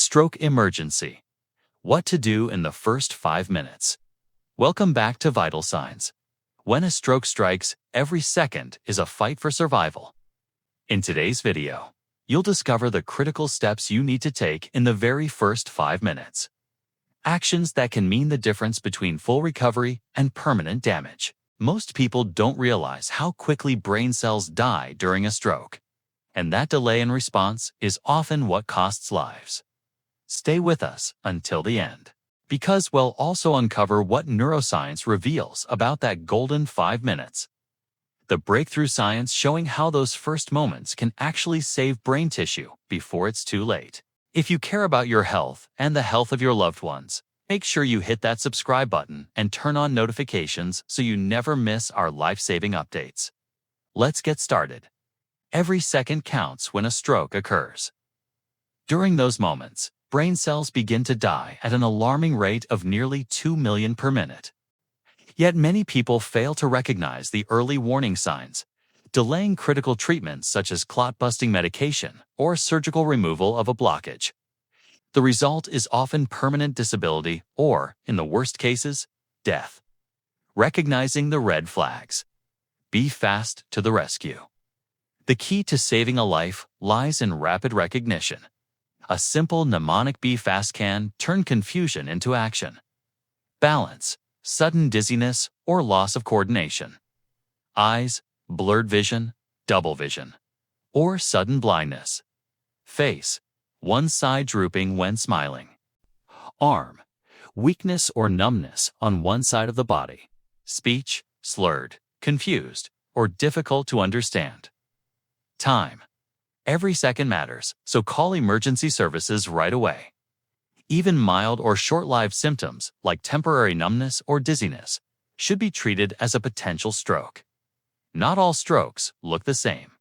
Stroke emergency. What to do in the first 5 minutes. Welcome back to Vital Signs. When a stroke strikes, every second is a fight for survival. In today's video, you'll discover the critical steps you need to take in the very first 5 minutes. Actions that can mean the difference between full recovery and permanent damage. Most people don't realize how quickly brain cells die during a stroke, and that delay in response is often what costs lives. Stay with us until the end, because we'll also uncover what neuroscience reveals about that golden 5 minutes. The breakthrough science showing how those first moments can actually save brain tissue before it's too late. If you care about your health and the health of your loved ones, make sure you hit that subscribe button and turn on notifications so you never miss our life-saving updates. Let's get started. Every second counts when a stroke occurs. During those moments, brain cells begin to die at an alarming rate of nearly 2 million per minute. Yet many people fail to recognize the early warning signs, delaying critical treatments such as clot-busting medication or surgical removal of a blockage. The result is often permanent disability or, in the worst cases, death. Recognizing the red flags. Be fast to the rescue. The key to saving a life lies in rapid recognition. A simple mnemonic "be fast" can turn confusion into action. Balance, sudden dizziness or loss of coordination. Eyes, blurred vision, double vision, or sudden blindness. Face, one side drooping when smiling. Arm, weakness or numbness on one side of the body. Speech, slurred, confused, or difficult to understand. Time. Every second matters, so call emergency services right away. Even mild or short-lived symptoms, like temporary numbness or dizziness, should be treated as a potential stroke. Not all strokes look the same.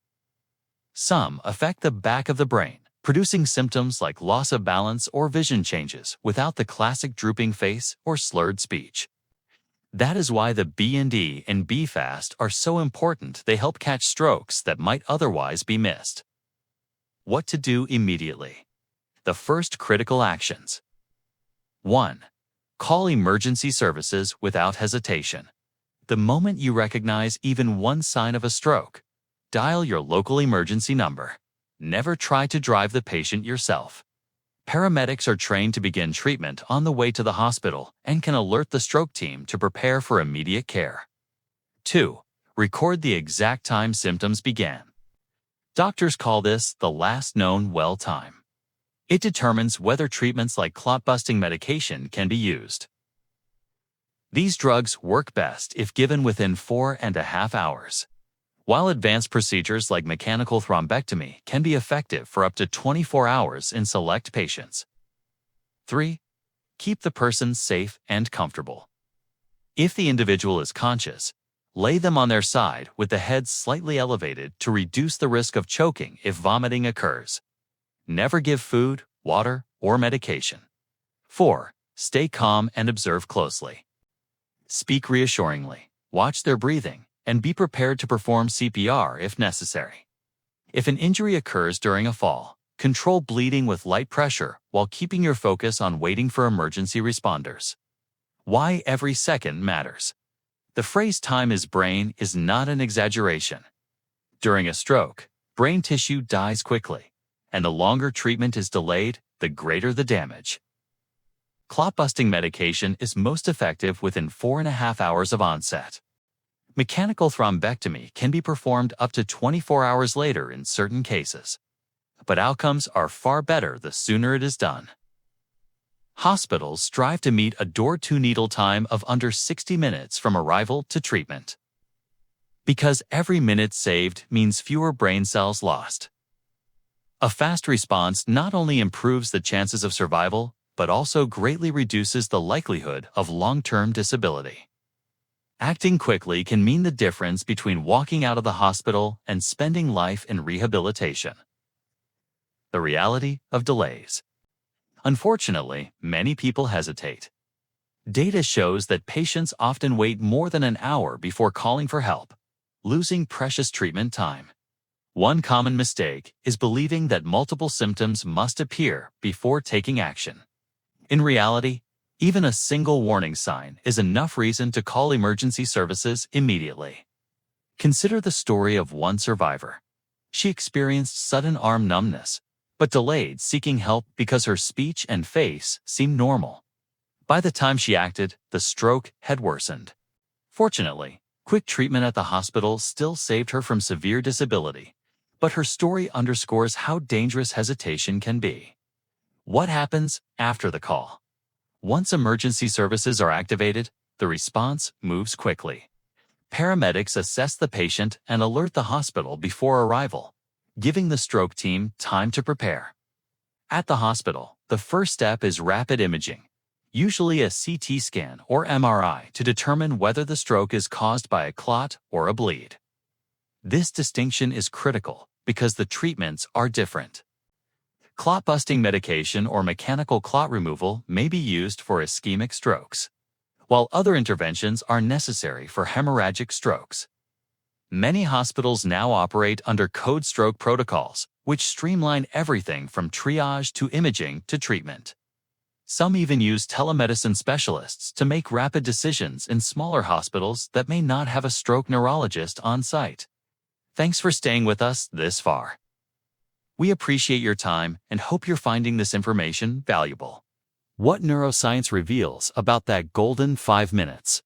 Some affect the back of the brain, producing symptoms like loss of balance or vision changes without the classic drooping face or slurred speech. That is why the B&D and Be Fast are so important. They help catch strokes that might otherwise be missed. What to do immediately. The first critical actions. 1. Call emergency services without hesitation. The moment you recognize even one sign of a stroke, dial your local emergency number. Never try to drive the patient yourself. Paramedics are trained to begin treatment on the way to the hospital and can alert the stroke team to prepare for immediate care. 2. Record the exact time symptoms began. Doctors call this the last known well time. It determines whether treatments like clot-busting medication can be used. These drugs work best if given within 4.5 hours, while advanced procedures like mechanical thrombectomy can be effective for up to 24 hours in select patients. 3. Keep the person safe and comfortable. If the individual is conscious, lay them on their side with the head slightly elevated to reduce the risk of choking if vomiting occurs. Never give food, water, or medication. 4. Stay calm and observe closely. Speak reassuringly, watch their breathing, and be prepared to perform CPR if necessary. If an injury occurs during a fall, control bleeding with light pressure while keeping your focus on waiting for emergency responders. Why every second matters. The phrase "time is brain" is not an exaggeration. During a stroke, brain tissue dies quickly, and the longer treatment is delayed, the greater the damage. Clot-busting medication is most effective within 4.5 hours of onset. Mechanical thrombectomy can be performed up to 24 hours later in certain cases, but outcomes are far better the sooner it is done. Hospitals strive to meet a door-to-needle time of under 60 minutes from arrival to treatment, because every minute saved means fewer brain cells lost. A fast response not only improves the chances of survival, but also greatly reduces the likelihood of long-term disability. Acting quickly can mean the difference between walking out of the hospital and spending life in rehabilitation. The reality of delays. Unfortunately, many people hesitate. Data shows that patients often wait more than an hour before calling for help, losing precious treatment time. One common mistake is believing that multiple symptoms must appear before taking action. In reality, even a single warning sign is enough reason to call emergency services immediately. Consider the story of one survivor. She experienced sudden arm numbness, but delayed seeking help because her speech and face seemed normal. By the time she acted, the stroke had worsened. Fortunately, quick treatment at the hospital still saved her from severe disability, but her story underscores how dangerous hesitation can be. What happens after the call? Once emergency services are activated, the response moves quickly. Paramedics assess the patient and alert the hospital before arrival, giving the stroke team time to prepare. At the hospital, the first step is rapid imaging, usually a CT scan or MRI to determine whether the stroke is caused by a clot or a bleed. This distinction is critical because the treatments are different. Clot-busting medication or mechanical clot removal may be used for ischemic strokes, while other interventions are necessary for hemorrhagic strokes. Many hospitals now operate under code stroke protocols, which streamline everything from triage to imaging to treatment. Some even use telemedicine specialists to make rapid decisions in smaller hospitals that may not have a stroke neurologist on site. Thanks for staying with us this far. We appreciate your time and hope you're finding this information valuable. What neuroscience reveals about that golden 5 minutes?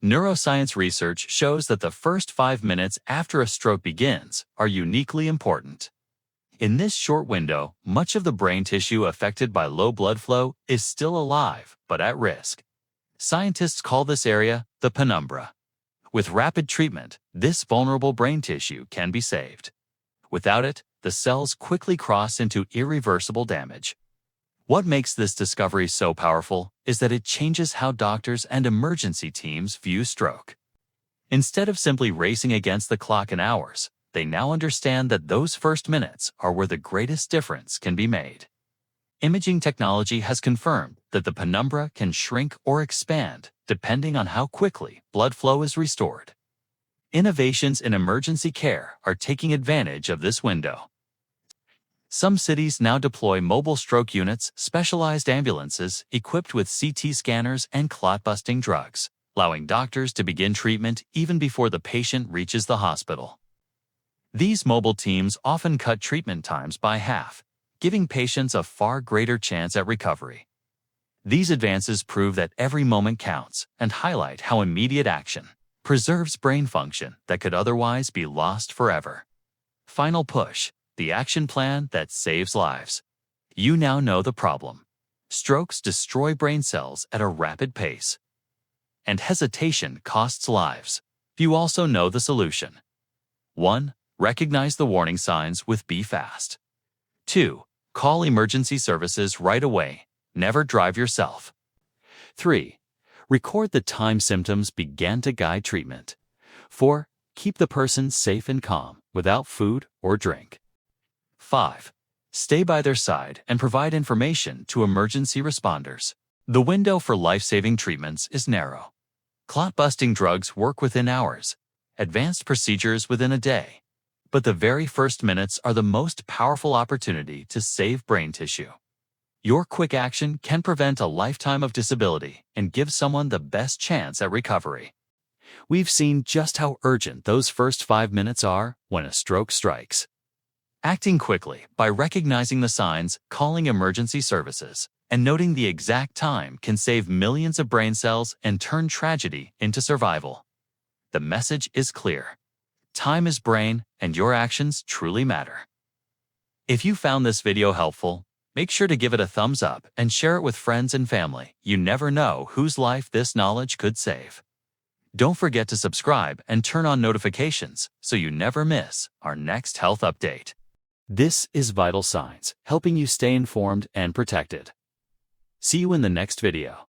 Neuroscience research shows that the first 5 minutes after a stroke begins are uniquely important. In this short window, much of the brain tissue affected by low blood flow is still alive but at risk. Scientists call this area the penumbra. With rapid treatment, this vulnerable brain tissue can be saved. Without it, the cells quickly cross into irreversible damage. What makes this discovery so powerful is that it changes how doctors and emergency teams view stroke. Instead of simply racing against the clock in hours, they now understand that those first minutes are where the greatest difference can be made. Imaging technology has confirmed that the penumbra can shrink or expand depending on how quickly blood flow is restored. Innovations in emergency care are taking advantage of this window. Some cities now deploy mobile stroke units, specialized ambulances equipped with CT scanners and clot-busting drugs, allowing doctors to begin treatment even before the patient reaches the hospital. These mobile teams often cut treatment times by half, giving patients a far greater chance at recovery. These advances prove that every moment counts and highlight how immediate action preserves brain function that could otherwise be lost forever. Final push, the action plan that saves lives. You now know the problem. Strokes destroy brain cells at a rapid pace, and hesitation costs lives. You also know the solution. 1. Recognize the warning signs with Be Fast. 2. Call emergency services right away. Never drive yourself. 3. Record the time symptoms began to guide treatment. 4. Keep the person safe and calm without food or drink. 5. Stay by their side and provide information to emergency responders. The window for life-saving treatments is narrow. Clot-busting drugs work within hours, advanced procedures within a day. But the very first minutes are the most powerful opportunity to save brain tissue. Your quick action can prevent a lifetime of disability and give someone the best chance at recovery. We've seen just how urgent those first 5 minutes are when a stroke strikes. Acting quickly by recognizing the signs, calling emergency services, and noting the exact time can save millions of brain cells and turn tragedy into survival. The message is clear. Time is brain, and your actions truly matter. If you found this video helpful, make sure to give it a thumbs up and share it with friends and family. You never know whose life this knowledge could save. Don't forget to subscribe and turn on notifications so you never miss our next health update. This is Vital Signs, helping you stay informed and protected. See you in the next video.